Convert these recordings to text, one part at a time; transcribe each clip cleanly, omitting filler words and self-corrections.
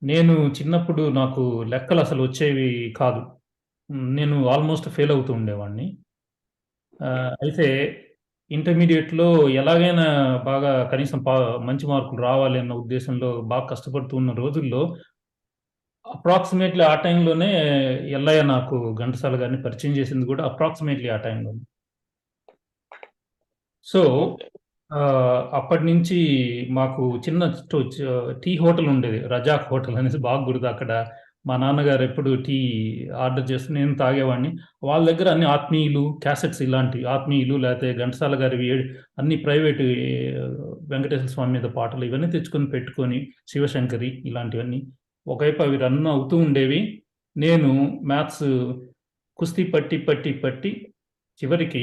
నేను చిన్నప్పుడు నాకు లెక్కలసలు వచ్చేవి కాదు. నేను ఆల్‌మోస్ట్ ఫెయిల్ అవుతూ ఉండేవాడిని. అయితే ఇంటర్మీడియేట్‌లో ఎలాగైనా బాగా కనీసం మంచి మార్కులు రావాలి అన్న ఉద్దేశంలో బాగా కష్టపడుతూ ఉన్న రోజుల్లో అప్రాక్సిమేట్‌లీ ఆ టైంలోనే ఎల్లయ్య నాకు ఘంటసాల గారిని పరిచయం చేసింది కూడా అప్రాక్సిమేట్‌లీ ఆ టైంలోనే. So, okay. అప్పటినుంచి మాకు చిన్న టీ హోటల్ ఉండేది. రజాక్ హోటల్ అనేసి బాగా గుర్తు. అక్కడ మా నాన్నగారు ఎప్పుడు టీ ఆర్డర్ చేస్తే నేను తాగేవాడిని. వాళ్ళ దగ్గర అన్ని ఆత్మీయులు, క్యాసెట్స్ ఇలాంటివి ఆత్మీయులు లేతే ఘంటసాల గారివి అన్ని ప్రైవేట్ వెంకటేశ్వర స్వామి మీద పాటలు ఇవన్నీ తెచ్చుకొని పెట్టుకొని, శివశంకరి ఇలాంటివన్నీ. ఒకవైపు అవి రన్ అవుతూ ఉండేవి. నేను మ్యాథ్స్ కుస్తీ పట్టి, పట్టి, పట్టి చివరికి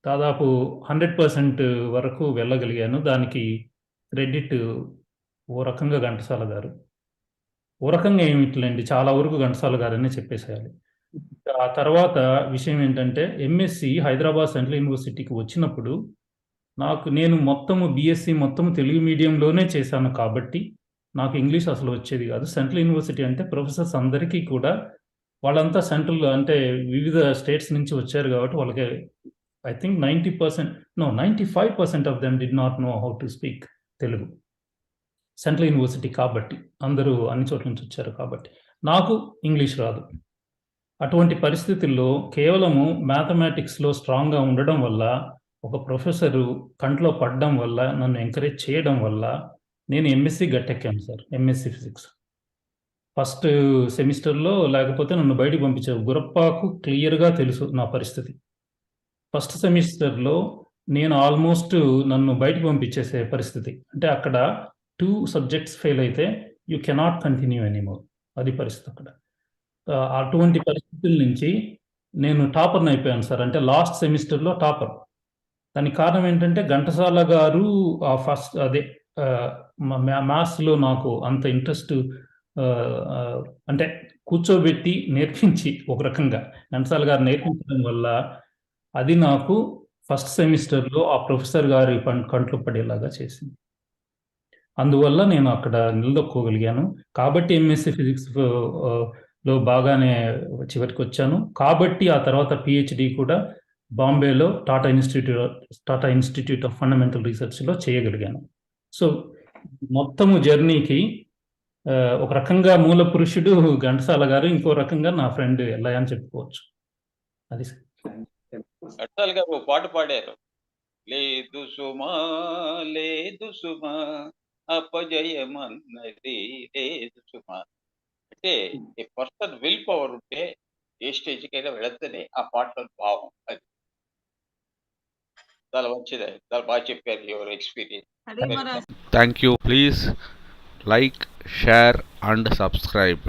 దాదాపు 100% వరకు వెళ్ళగలిగాను. దానికి క్రెడిట్ ఓ రకంగా ఘంటసాల గారు. ఓ రకంగా ఏమిటిలెండి చాలా వరకు ఘంటసాల గారనే చెప్పేసేయాలి. ఆ తర్వాత విషయం ఏంటంటే ఎంఎస్‌సి హైదరాబాద్ సెంట్రల్ యూనివర్సిటీకి వచ్చినప్పుడు నేను మొత్తము బీఎస్సీ మొత్తం తెలుగు మీడియంలోనే చేశాను కాబట్టి నాకు ఇంగ్లీష్ అసలు వచ్చేది కాదు. సెంట్రల్ యూనివర్సిటీ అంటే ప్రొఫెసర్స్ అందరికీ కూడా వాళ్ళంతా సెంట్రల్ అంటే వివిధ స్టేట్స్ నుంచి వచ్చారు కాబట్టి వాళ్ళకి I think 90% no 95% of them did not know how to speak Telugu. Central university కాబట్టి. అందరూ అన్ని చోట్ల నుంచి వచ్చారు కాబట్టి. నాకు ఇంగ్లీష్ రాదు. అటువంటి పరిస్థితుల్లో కేవలము మ్యాథమెటిక్స్‌లో స్ట్రాంగ్‌గా ఉండడం వల్ల, ఒక ప్రొఫెసరు కంట్లో పడడం వల్ల, నన్ను ఎంకరేజ్ చేయడం వల్ల నేను ఎంఎస్‌సి గట్టెక్కాను సార్. MSc physics. ఫస్ట్ సెమిస్టర్‌లో లేకపోతే నన్ను బయటికి పంపించారు. గురప్పకు క్లియర్‌గా తెలుసు నా పరిస్థితి. ఫస్ట్ సెమిస్టర్‌లో నేను ఆల్‌మోస్ట్ నన్ను బయటికి పంపించేసే పరిస్థితి. అంటే అక్కడ 2 సబ్జెక్ట్స్ ఫెయిల్ అయితే యూ కెనాట్ కంటిన్యూ ఎనీమోర్. అది పరిస్థితి అక్కడ. అటువంటి పరిస్థితుల నుంచి నేను టాపర్‌ని అయిపోయాను సార్. అంటే లాస్ట్ సెమిస్టర్‌లో టాపర్. దానికి కారణం ఏంటంటే ఘంటసాల గారు ఫస్ట్ అదే ఆహ్, మ్యాథ్స్‌లో నాకు అంత ఇంట్రెస్ట్ అంటే కూర్చోబెట్టి నేర్పించి ఒక రకంగా ఘంటసాల గారు నేర్పించడం వల్ల అది నాకు ఫస్ట్ సెమిస్టర్‌లో ఆ ప్రొఫెసర్ గారి కంట్లో పడేలాగా చేసింది. అందువల్ల నేను అక్కడ నిలదొక్కుకోగలిగాను. కాబట్టి ఎంఎస్సీ ఫిజిక్స్ లో బాగానే చివరికొచ్చాను. కాబట్టి ఆ తర్వాత పీహెచ్‌డీ కూడా బాంబేలో టాటా ఇన్‌స్టిట్యూట్ ఆఫ్ ఫండమెంటల్ రిసర్చ్‌లో చేయగలిగాను. సో, మొత్తము జర్నీకి ఒక రకంగా మూల పురుషుడు ఘంటసాల గారు. ఇంకో రకంగా నా ఫ్రెండ్ ఎల్లయ్య అని చెప్పుకోవచ్చు. అది సార్. ఘంటసాల గారు ఓ పాట పాడారు. లేదు సుమా, లేదు సుమా, అపజయమన్నది లేదు సుమా. అంటే ఏ పర్సన్ విల్ పవర్ ఉంటే ఏ స్టేజ్‌కైనా వెళుతనే ఆ పాటలోని భావం అది. చాలా మంచిది. చాలా బాగా చెప్పారు యువర్ ఎక్స్‌పీరియన్స్. అదే వెరీ మన nice. Thank you. Please like, share, and subscribe.